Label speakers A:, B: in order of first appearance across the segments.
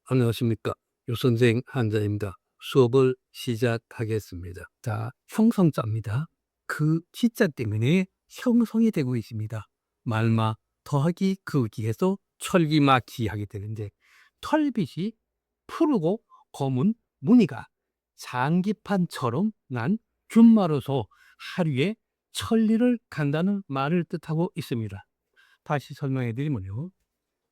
A: 안녕하십니까. 요선생 한자입니다. 수업을 시작하겠습니다. 자, 형성자입니다. 그 기자 때문에 형성이 되고 있습니다. 말마 더하기 그기에서 철기마 기하게 되는데 털빛이 푸르고 검은 무늬가 장기판처럼 난 준마로서 하류에 천리를 간다는 말을 뜻하고 있습니다. 다시 설명해 드리면요.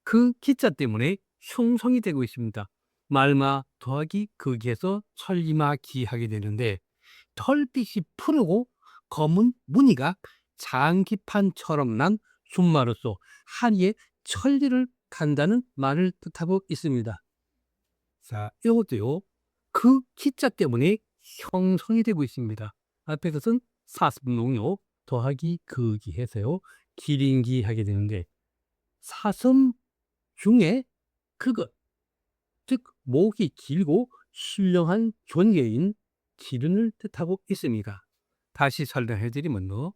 A: 그 기자 때문에 형성이 되고 있습니다. 말마 더하기 극에서 천리마 기하게 되는데 털빛이 푸르고 검은 무늬가 장기판처럼 난 순마로서 한이의 천리를 간다는 말을 뜻하고 있습니다. 자, 이것도요. 그 기자 때문에 형성이 되고 있습니다. 앞에 것은 사슴농요 더하기 극이 해서요. 기린기 하게 되는데 사슴 중에 그것, 즉 목이 길고 신령한 존귀인 기른을 뜻하고 있습니다. 다시 설명해 드리면요.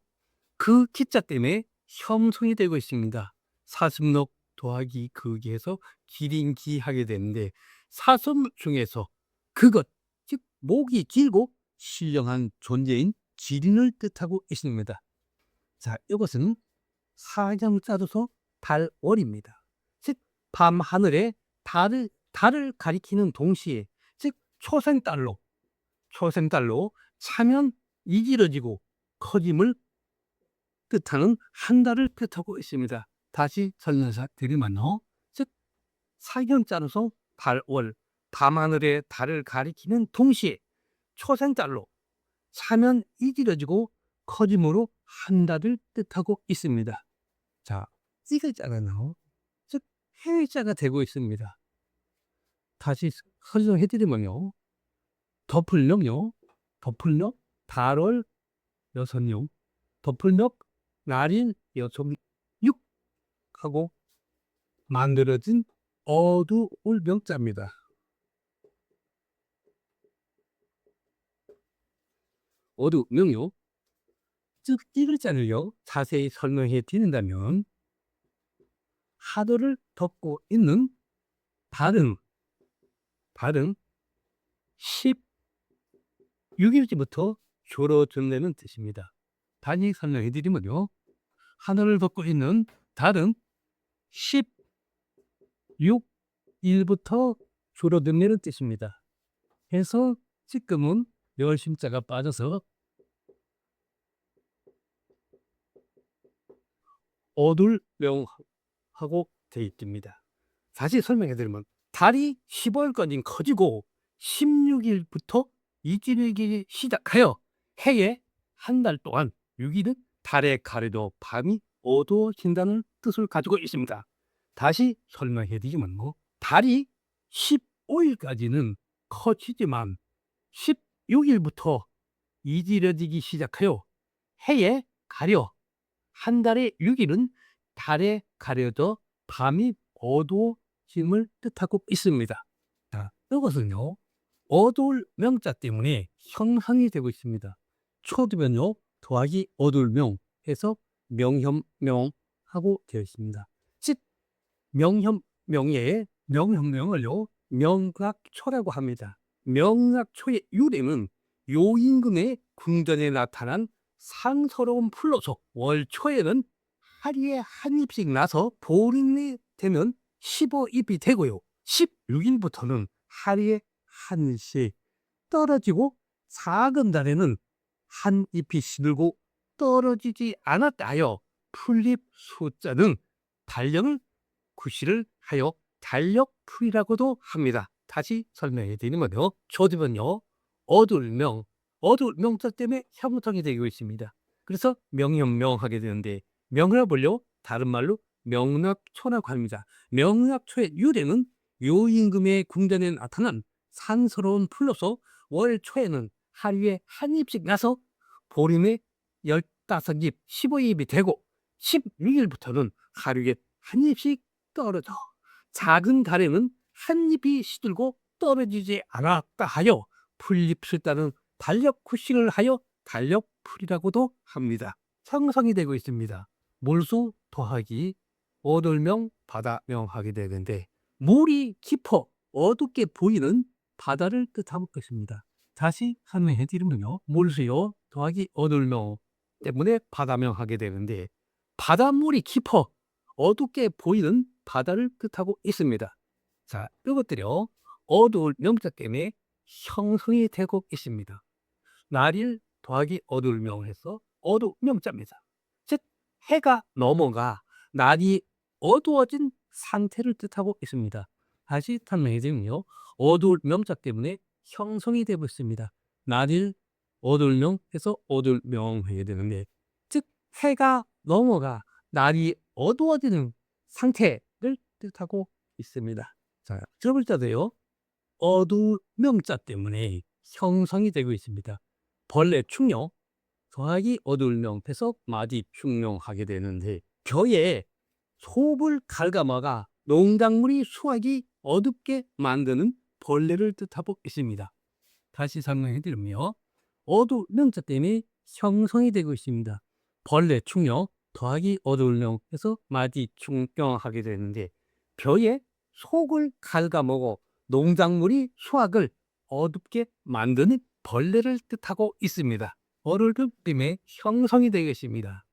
A: 그 기자 때문에 형성이 되고 있습니다. 사슴록 더하기 극에서 기린기 하게 되는데 사슴 중에서 그것, 즉 목이 길고 신령한 존재인 기린을 뜻하고 있습니다. 자, 이것은 사경 짜줘서 달월입니다. 즉 밤하늘에 달을 가리키는 동시에, 즉 초생달로 차면 이질어지고 커짐을 뜻하는 한 달을 뜻하고 있습니다. 다시 설명해 드리면요. 즉 사경자로서 달월, 밤하늘에 달을 가리키는 동시에 초생달로 차면 이질어지고 커짐으로 한 달을 뜻하고 있습니다. 자, 찌글자가요. 즉 해자가 되고 있습니다. 다시 설명해 드리면요. 덮을녘요. 덮을녘 달월 여섯녘 덮을녘 날인 여섯 육하고 만들어진 어두울 명자입니다. 어두명요. 즉 이 글자를요 자세히 설명해 드린다면 하늘을 덮고 있는 달은 16일부터 줄어든다는 뜻입니다. 다시 설명해 드리면요. 하늘을 덮고 있는 달은 16일부터 줄어든다는 뜻입니다. 해서 지금은 열심자가 빠져서 어둘명하고 되어 있습니다. 다시 설명해 드리면 달이 15일까지 커지고 16일부터 이지르기 시작하여 해에 한 달 동안 6일은 달에 가려도 밤이 어두워진다는 뜻을 가지고 있습니다. 다시 설명해 드리면 달이 15일까지는 커지지만 16일부터 이지려지기 시작하여 해에 가려 한 달에 6일은 달에 가려져 밤이 어두워짐을 뜻하고 있습니다. 자, 이것은요. 어두울 명자 때문에 형상이 되고 있습니다. 초두면요. 더하기 어두울 명 해서 명현명하고 되어 있습니다. 즉 명현명의 명현명을요. 명락초라고 합니다. 명락초의 유래는 요임금의 궁전에 나타난 상서로운 풀로서 월초에는 하루에 한 잎씩 나서 보름이 되면 15잎이 되고요. 16일부터는 하루에 한 잎씩 떨어지고 작은 달에는 한 잎이 시들고 떨어지지 않았다 하여 풀잎 숫자 등 달력을 구실을 하여 달력풀이라고도 합니다. 다시 설명해 드리면요. 초두면요. 어두울명자 때문에 형성이 되고 있습니다. 그래서 명현명하게 되는데 명락을요 다른 말로 명락초라고 합니다. 명락초의 유래는 요임금의 궁전에 나타난 산스러운 풀로서 월 초에는 하루에 한 잎씩 나서 보름에 15잎, 15잎이 되고 16일부터는 하루에 한 잎씩 떨어져 작은 달에는 한 잎이 시들고 떨어지지 않았다 하여 풀잎을 따른 달력구식을 하여 달력풀이라고도 합니다. 형성이 되고 있습니다. 몰수 더하기 어돌명 바다명 하게 되는데 물이 깊어 어둡게 보이는 바다를 뜻하고 있습니다. 다시 설명해 드리면요. 물수요 더하기 어둘명 때문에 바다명 하게 되는데 바닷물이 깊어 어둡게 보이는 바다를 뜻하고 있습니다. 자, 이것들이요. 어두울 명자 때문에 형성이 되고 있습니다. 날일 더하기 어두울 명해서 어두 명자입니다. 즉 해가 넘어가 날이 어두워진 상태를 뜻하고 있습니다. 다시 설명해 드리면요. 어두울 명자 때문에 형성이 되고 있습니다. 날일 어두울 명해서 어두울 명 해야 되는데 즉 해가 넘어가 날이 어두워지는 상태를 뜻하고 있습니다. 자, 첫 글자도요. 어두울 명자 때문에 형성이 되고 있습니다. 벌레 충령 더하기 어두울 명 해서 마디 충령하게 되는데 벼에 속을 갉아먹아 농작물이 수확이 어둡게 만드는 벌레를 뜻하고 있습니다. 다시 설명해 드리면 어두울 명자 때문에 형성이 되고 있습니다. 벌레 충령 더하기 어두울 명 해서 마디 충령하게 되는데 벼에 속을 갉아먹어 농작물이 수확을 어둡게 만드는 벌레를 뜻하고 있습니다. 어르름 때문에 형성이 되겠습니다.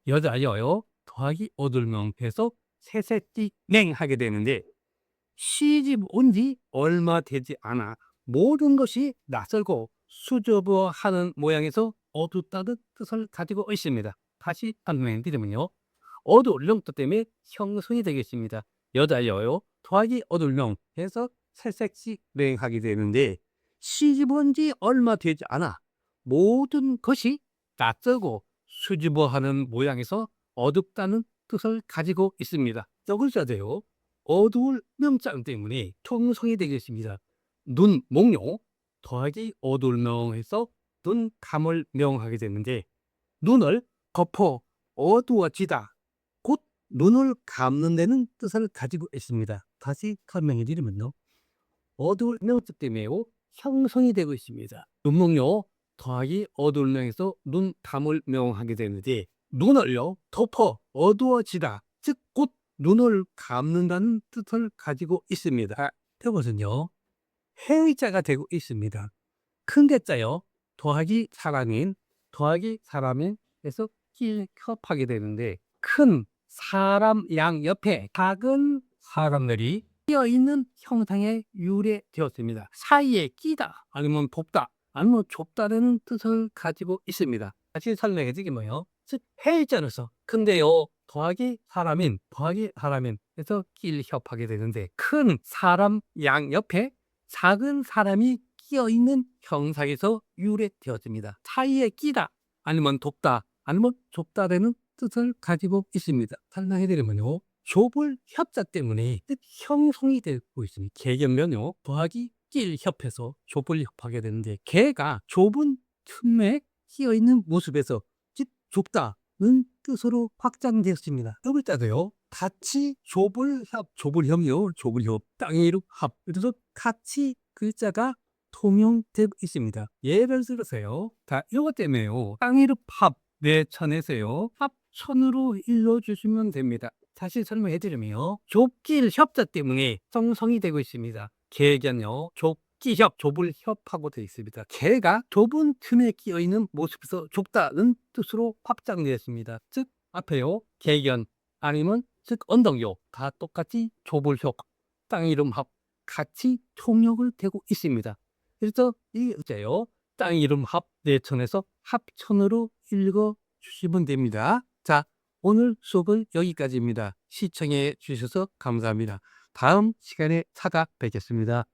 A: 여자여요 더하기 어두울 명 해서 새새끼 냉하게 되는데 시집 온 지 얼마 되지 않아 모든 것이 낯설고 수줍어하는 모양에서 어둡다는 뜻을 가지고 있습니다. 다시 설명해 드리면요. 어두울 명자 때문에 형성이 되겠습니다. 여자여요 더하기 어두울 명 해서 살색시 맹하게 되는데 시집 온 지 얼마 되지 않아 모든 것이 낯설고 수줍어하는 모양에서 어둡다는 뜻을 가지고 있습니다. 적을자세요. 어두울 명자 때문에 형성이 되겠습니다. 눈 목요 더하기 어두울 명해서 눈 감을 명하게 되는데 눈을 덮어 어두워지다 곧 눈을 감는 데는 뜻을 가지고 있습니다. 다시 설명해 드리면요. 어두울 명자 때문에 형성이 되고 있습니다. 눈목요 더하기 어두울 명에서 눈 감을 명하게 되는데 눈을요 덮어 어두워지다 즉 곧 눈을 감는다는 뜻을 가지고 있습니다. 이것은요 해의자가 되고 있습니다. 큰 대자요 더하기 사람인 더하기 사람인 에서 끼협하게 되는데 큰 사람 양 옆에 작은 사람들이 끼어 있는 형상에 유래되었습니다. 사이에 끼다 아니면 좁다 아니면 좁다라는 뜻을 가지고 있습니다. 다시 설명해 드리면요. 즉 해자로서 근데요 더하기 사람인 더하기 사람인 에서 끼협하게 되는데 큰 사람 양 옆에 작은 사람이 끼어 있는 형상에서 유래되었습니다. 사이에 끼다 아니면 좁다 아니면 좁다라는 뜻을 가지고 있습니다. 설명해 드리면요. 좁을 협자 때문에 뜻 형성이 되고 있습니다. 개견면요. 더하기 낄 협해서 좁을 협하게 되는데 개가 좁은 틈에 끼어 있는 모습에서 즉 좁다는 뜻으로 확장되었습니다. 글자도요. 같이 좁을 협, 좁을 협이요. 좁을 협, 땅의 이름 합. 그래서 같이 글자가 통용되고 있습니다. 예를 들어서요. 자, 이것 때문에요. 땅의 이름 합, 내천에서요. 합천으로 읽어주시면 됩니다. 다시 설명해 드리면요. 좁길 협자 때문에 형성이 되고 있습니다. 개견요. 좁기협, 좁을 협하고 되어 있습니다. 개가 좁은 틈에 끼어 있는 모습에서 좁다는 뜻으로 확장되었습니다. 즉 앞에요. 개견 아니면 즉 언덕요. 다 똑같이 좁을 협, 땅 이름 합 같이 통역을 되고 있습니다. 그래서 이 어제요. 땅 이름 합 내천에서 합천으로 읽어 주시면 됩니다. 자, 오늘 수업은 여기까지입니다. 시청해 주셔서 감사합니다. 다음 시간에 찾아뵙겠습니다.